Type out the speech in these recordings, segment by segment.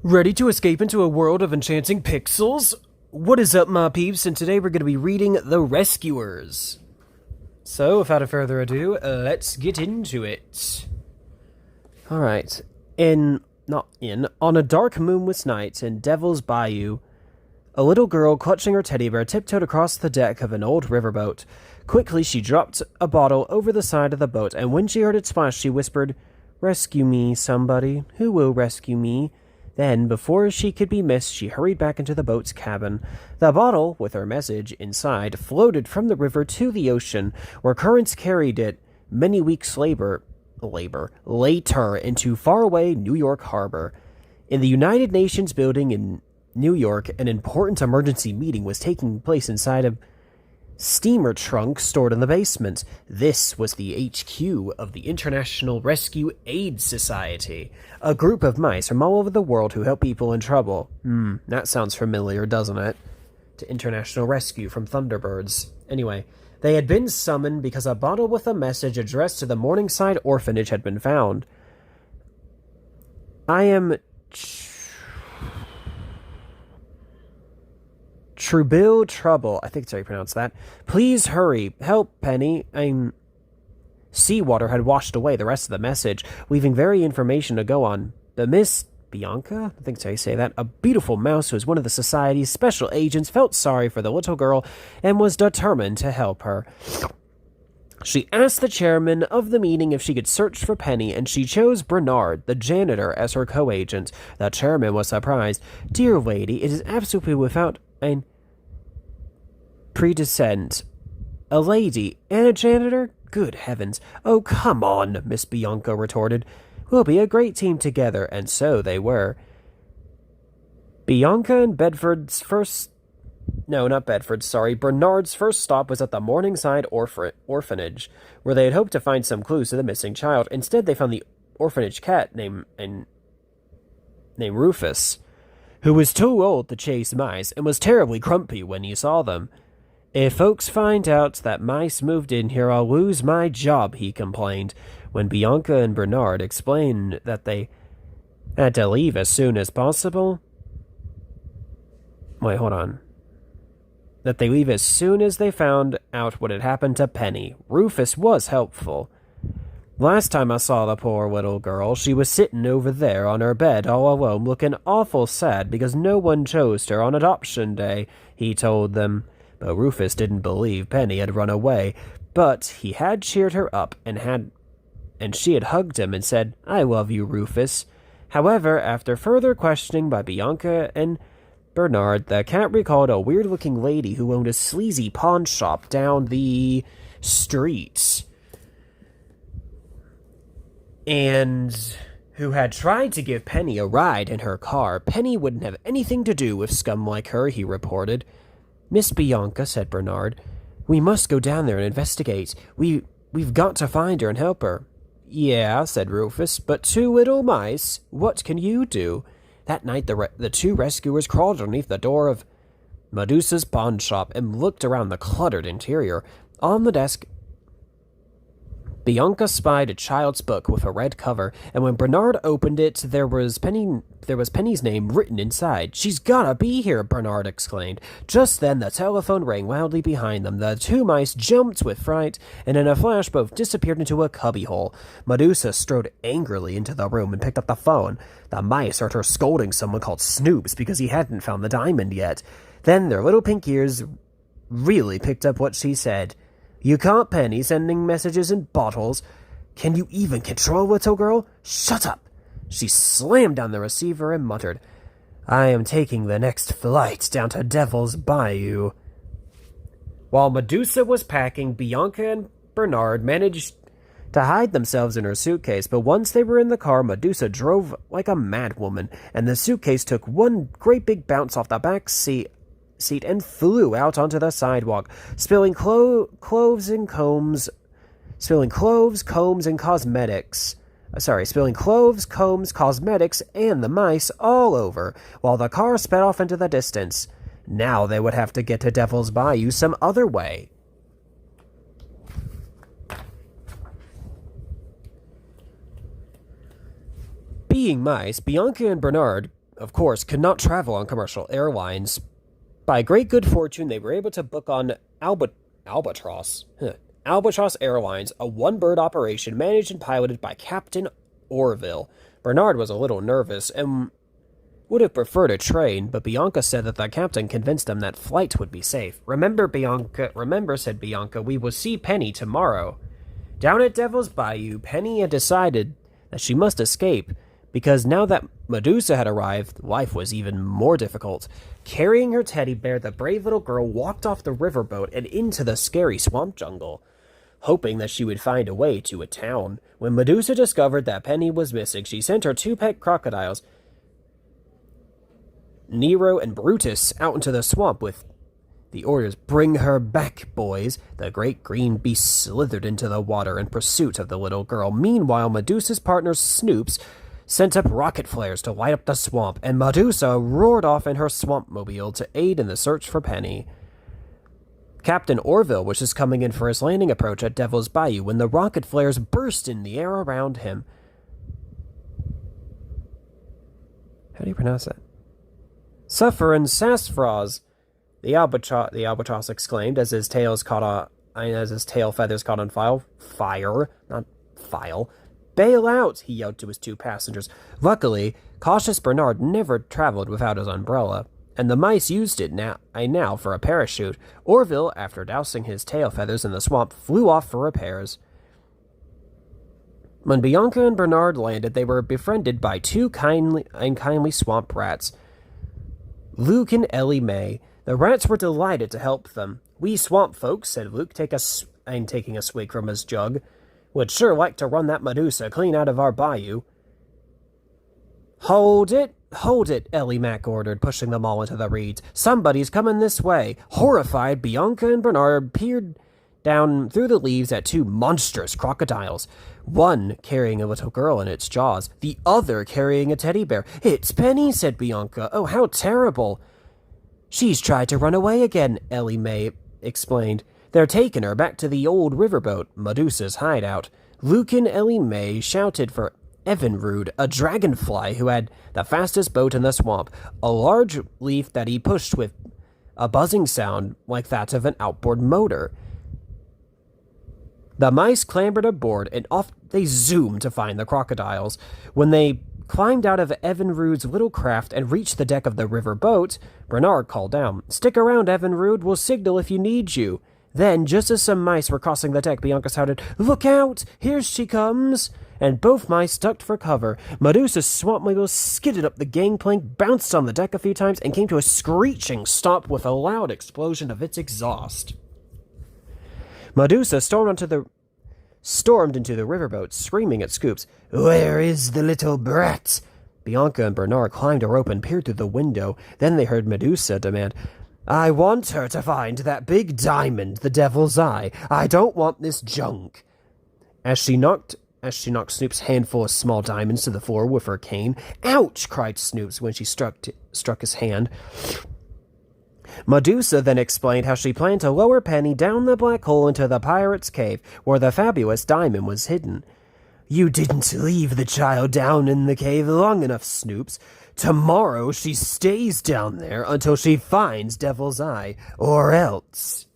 Ready to escape into a world of enchanting pixels? What is up, my peeps? And today we're going to be reading The Rescuers. So, without further ado, let's get into it. Alright. On a dark moonless night in Devil's Bayou, a little girl clutching her teddy bear tiptoed across the deck of an old riverboat. Quickly, she dropped a bottle over the side of the boat, and when she heard it splash, she whispered, "Rescue me, somebody. Who will rescue me?" Then, before she could be missed, she hurried back into the boat's cabin. The bottle, with her message inside, floated from the river to the ocean, where currents carried it many weeks later into faraway New York Harbor. In the United Nations building in New York, an important emergency meeting was taking place inside a steamer trunk stored in the basement. This was the HQ of the International Rescue Aid Society, a group of mice from all over the world who help people in trouble. That sounds familiar, doesn't it? To International Rescue from Thunderbirds. Anyway, they had been summoned because a bottle with a message addressed to the Morningside orphanage had been found. I am Trubil Trouble, I think that's how you pronounce that. Please hurry. Help, Penny. Seawater had washed away the rest of the message, leaving very information to go on. But Miss Bianca, I think that's how you say that, a beautiful mouse who was one of the Society's special agents, felt sorry for the little girl and was determined to help her. She asked the chairman of the meeting if she could search for Penny, and she chose Bernard, the janitor, as her co-agent. The chairman was surprised. "Dear lady, it is absolutely without a predecessent. A lady and a janitor? Good heavens. Oh, come on," Miss Bianca retorted. "We'll be a great team together," and so they were. Bernard's first stop was at the Morningside orphanage, where they had hoped to find some clues to the missing child. Instead, they found the orphanage cat named Rufus, who was too old to chase mice and was terribly grumpy when he saw them. "If folks find out that mice moved in here, I'll lose my job," he complained. When Bianca and Bernard explained that they had to leave as soon as possible... Wait, hold on. That they leave as soon as they found out what had happened to Penny. Rufus was helpful. "Last time I saw the poor little girl, she was sitting over there on her bed all alone, looking awful sad because no one chose her on adoption day," he told them. But Rufus didn't believe Penny had run away, but he had cheered her up and she had hugged him and said, "I love you, Rufus." However, after further questioning by Bianca and Bernard, the cat recalled a weird-looking lady who owned a sleazy pawn shop down the street, and who had tried to give Penny a ride in her car. "Penny wouldn't have anything to do with scum like her," he reported. "Miss Bianca," said Bernard, "we must go down there and investigate. We've got to find her and help her." "Yeah," said Rufus, "but two little mice? What can you do?" That night, the two rescuers crawled underneath the door of Medusa's pawn shop and looked around the cluttered interior. On the desk, Bianca spied a child's book with a red cover, and when Bernard opened it, there was Penny's name written inside. "She's gotta be here," Bernard exclaimed. Just then, the telephone rang loudly behind them. The two mice jumped with fright, and in a flash, both disappeared into a cubbyhole. Medusa strode angrily into the room and picked up the phone. The mice heard her scolding someone called Snoops because he hadn't found the diamond yet. Then their little pink ears really picked up what she said. "You caught Penny sending messages in bottles? Can you even control a little girl? Shut up!" She slammed down the receiver and muttered, "I am taking the next flight down to Devil's Bayou." While Medusa was packing, Bianca and Bernard managed to hide themselves in her suitcase, but once they were in the car, Medusa drove like a madwoman, and the suitcase took one great big bounce off the back seat and flew out onto the sidewalk, spilling cloves, combs, cosmetics, and the mice all over, while the car sped off into the distance. Now they would have to get to Devil's Bayou some other way. Being mice, Bianca and Bernard of course, could not travel on commercial airlines. By great good fortune, they were able to book on Albatross. Albatross Airlines, a one-bird operation managed and piloted by Captain Orville. Bernard was a little nervous and would have preferred a train, but Bianca said that the captain convinced him that flight would be safe. Remember, said Bianca, we will see Penny tomorrow. Down at Devil's Bayou, Penny had decided that she must escape, because now that Medusa had arrived, life was even more difficult. Carrying her teddy bear, the brave little girl walked off the riverboat and into the scary swamp jungle, hoping that she would find a way to a town. When Medusa discovered that Penny was missing, she sent her 2 pet crocodiles, Nero and Brutus, out into the swamp with the orders, "Bring her back, boys." The great green beast slithered into the water in pursuit of the little girl. Meanwhile, Medusa's partner, Snoops, sent up rocket flares to light up the swamp, and Medusa roared off in her swamp-mobile to aid in the search for Penny. Captain Orville was just coming in for his landing approach at Devil's Bayou when the rocket flares burst in the air around him. How do you pronounce that? "Sufferin' sassafras," the albatross exclaimed as his tail feathers caught on fire. "Bail out," he yelled to his 2 passengers. Luckily, cautious Bernard never traveled without his umbrella, and the mice used it now for a parachute. Orville, after dousing his tail feathers in the swamp, flew off for repairs. When Bianca and Bernard landed, they were befriended by 2 kindly swamp rats, Luke and Ellie Mae. The rats were delighted to help them. "We swamp folks," said Luke, taking a swig from his jug, "would sure like to run that Medusa clean out of our bayou." Hold it, Ellie Mac ordered, pushing them all into the reeds. "Somebody's coming this way." Horrified, Bianca and Bernard peered down through the leaves at 2 monstrous crocodiles, one carrying a little girl in its jaws, the other carrying a teddy bear. "It's Penny," said Bianca. "Oh, how terrible." "She's tried to run away again," Ellie Mae explained. "They're taking her back to the old riverboat, Medusa's hideout." Luke and Ellie Mae shouted for Evinrude, a dragonfly who had the fastest boat in the swamp, a large leaf that he pushed with a buzzing sound like that of an outboard motor. The mice clambered aboard, and off they zoomed to find the crocodiles. When they climbed out of Evinrude's little craft and reached the deck of the river boat, Bernard called down, "Stick around, Evinrude. We'll signal if you need you." Then, just as some mice were crossing the deck, Bianca shouted, "Look out! Here she comes!" And both mice ducked for cover. Medusa's swampmobile skidded up the gangplank, bounced on the deck a few times, and came to a screeching stop with a loud explosion of its exhaust. Medusa stormed into the riverboat, screaming at Scoops, "Where is the little brat?" Bianca and Bernard climbed a rope and peered through the window. Then they heard Medusa demand, "I want her to find that big diamond, the Devil's Eye. I don't want this junk." As she knocked Snoop's handful of small diamonds to the floor with her cane. "Ouch!" cried Snoops when she struck his hand. Medusa then explained how she planned to lower Penny down the black hole into the pirate's cave, where the fabulous diamond was hidden. "You didn't leave the child down in the cave long enough, Snoops. Tomorrow she stays down there until she finds Devil's Eye, or else."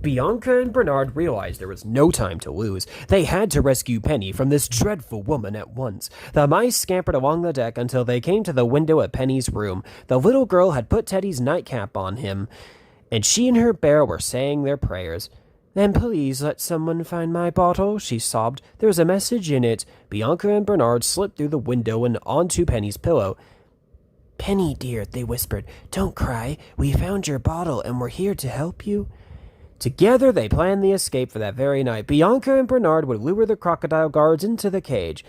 Bianca and Bernard realized there was no time to lose. They had to rescue Penny from this dreadful woman at once. The mice scampered along the deck until they came to the window at Penny's room. The little girl had put Teddy's nightcap on him, and she and her bear were saying their prayers. "Then please let someone find my bottle," she sobbed. "There's a message in it." Bianca and Bernard slipped through the window and onto Penny's pillow. "Penny, dear," they whispered, "don't cry. We found your bottle, and we're here to help you." Together, they planned the escape for that very night. Bianca and Bernard would lure the crocodile guards into the cage.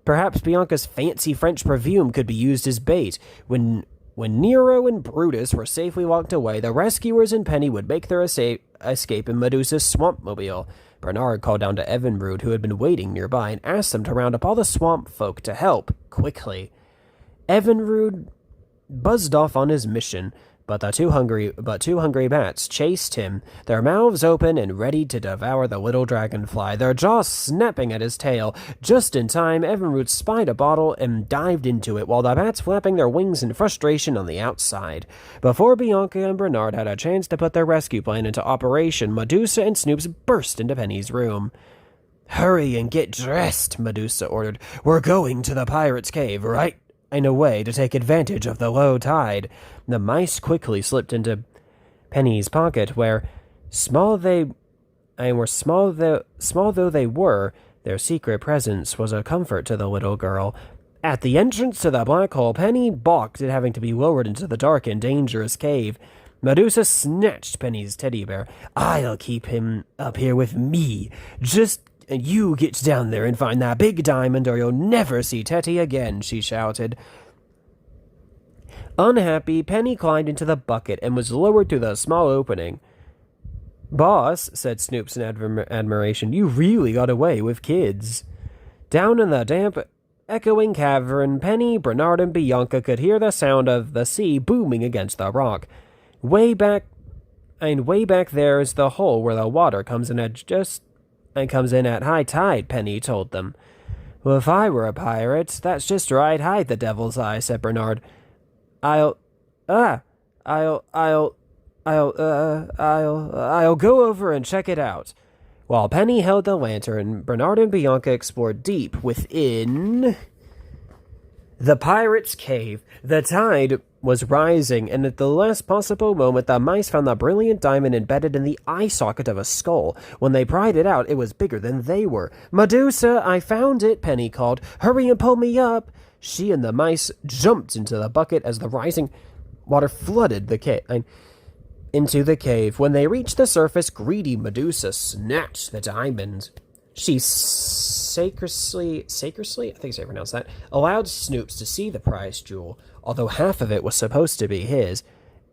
Perhaps Bianca's fancy French perfume could be used as bait. When Nero and Brutus were safely locked away, the rescuers and Penny would make their escape in Medusa's swampmobile. Bernard called down to Evinrude, who had been waiting nearby, and asked them to round up all the swamp folk to help, quickly. Evinrude buzzed off on his mission, but two hungry bats chased him, their mouths open and ready to devour the little dragonfly, their jaws snapping at his tail. Just in time, Evinrude spied a bottle and dived into it, while the bats flapping their wings in frustration on the outside. Before Bianca and Bernard had a chance to put their rescue plan into operation, Medusa and Snoops burst into Penny's room. "Hurry and get dressed," Medusa ordered. "We're going to the pirate's cave, right? In a way to take advantage of the low tide." The mice quickly slipped into Penny's pocket, where small though they were, their secret presence was a comfort to the little girl. At the entrance to the black hole, Penny balked at having to be lowered into the dark and dangerous cave. Medusa snatched Penny's teddy bear. "I'll keep him up here with me. Just you get down there and find that big diamond, or you'll never see Teddy again," she shouted. Unhappy, Penny climbed into the bucket and was lowered through the small opening. "Boss," said Snoops in admiration, "you really got away with kids." Down in the damp, echoing cavern, Penny, Bernard, and Bianca could hear the sound of the sea booming against the rock. Way back there is the hole where the water comes in at high tide," Penny told them. "Well, if I were a pirate, that's just right high the devil's eye," said Bernard. I'll go over and check it out." While Penny held the lantern, Bernard and Bianca explored deep within the pirate's cave. The tide was rising, and at the last possible moment, the mice found the brilliant diamond embedded in the eye socket of a skull. When they pried it out, it was bigger than they were. "Medusa, I found it," Penny called. "Hurry and pull me up." She and the mice jumped into the bucket as the rising water flooded into the cave. When they reached the surface, greedy Medusa snatched the diamond. She sacrously, I think I pronounced that, allowed Snoops to see the prized jewel, although half of it was supposed to be his.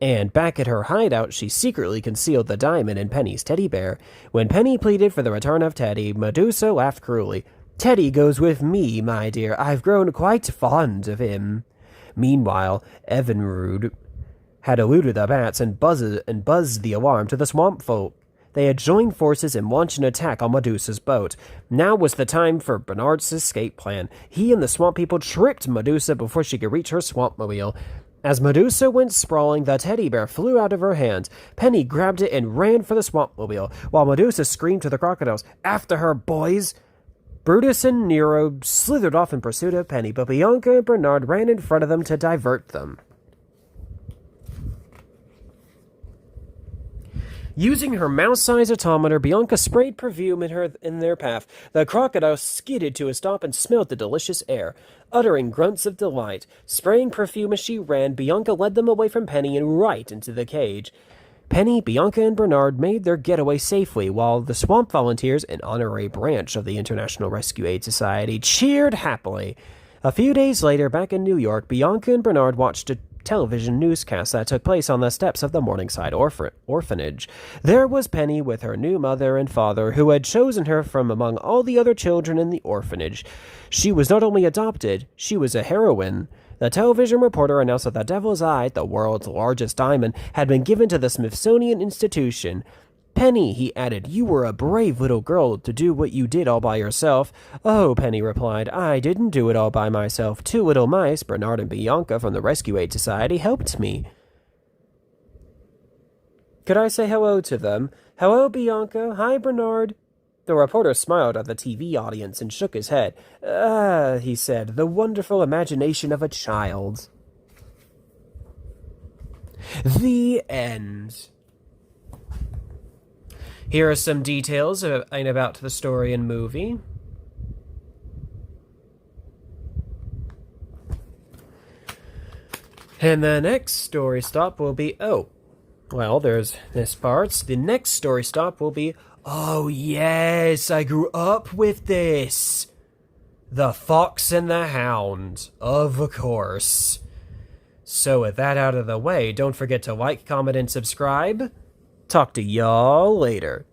And back at her hideout, she secretly concealed the diamond in Penny's teddy bear. When Penny pleaded for the return of Teddy, Medusa laughed cruelly. "Teddy goes with me, my dear. I've grown quite fond of him." Meanwhile, Evinrude had eluded the bats and buzzed the alarm to the swamp folk. They had joined forces and launched an attack on Medusa's boat. Now was the time for Bernard's escape plan. He and the swamp people tripped Medusa before she could reach her swampmobile. As Medusa went sprawling, the teddy bear flew out of her hands. Penny grabbed it and ran for the swampmobile, while Medusa screamed to the crocodiles, "After her, boys!" Brutus and Nero slithered off in pursuit of Penny, but Bianca and Bernard ran in front of them to divert them. Using her mouse-sized autometer, Bianca sprayed perfume in their path. The crocodile skidded to a stop and smelled the delicious air, uttering grunts of delight. Spraying perfume as she ran, Bianca led them away from Penny and right into the cage. Penny, Bianca, and Bernard made their getaway safely, while the Swamp Volunteers, an honorary branch of the International Rescue Aid Society, cheered happily. A few days later, back in New York, Bianca and Bernard watched a television newscast that took place on the steps of the Morningside orphanage. There was Penny with her new mother and father, who had chosen her from among all the other children in the orphanage. She was not only adopted, she was a heroine. The television reporter announced that the Devil's Eye, the world's largest diamond, had been given to the Smithsonian Institution. "Penny," he added, "you were a brave little girl to do what you did all by yourself." "Oh," Penny replied, "I didn't do it all by myself. Two little mice, Bernard and Bianca from the Rescue Aid Society, helped me." "Could I say hello to them?" "Hello, Bianca. Hi, Bernard." The reporter smiled at the TV audience and shook his head. He said, "the wonderful imagination of a child." The end. Here are some details about the story and movie. And the next story stop will be, there's this part. The next story stop will be, oh yes, I grew up with this. The Fox and the Hound, of course. So with that out of the way, don't forget to like, comment, and subscribe. Talk to y'all later.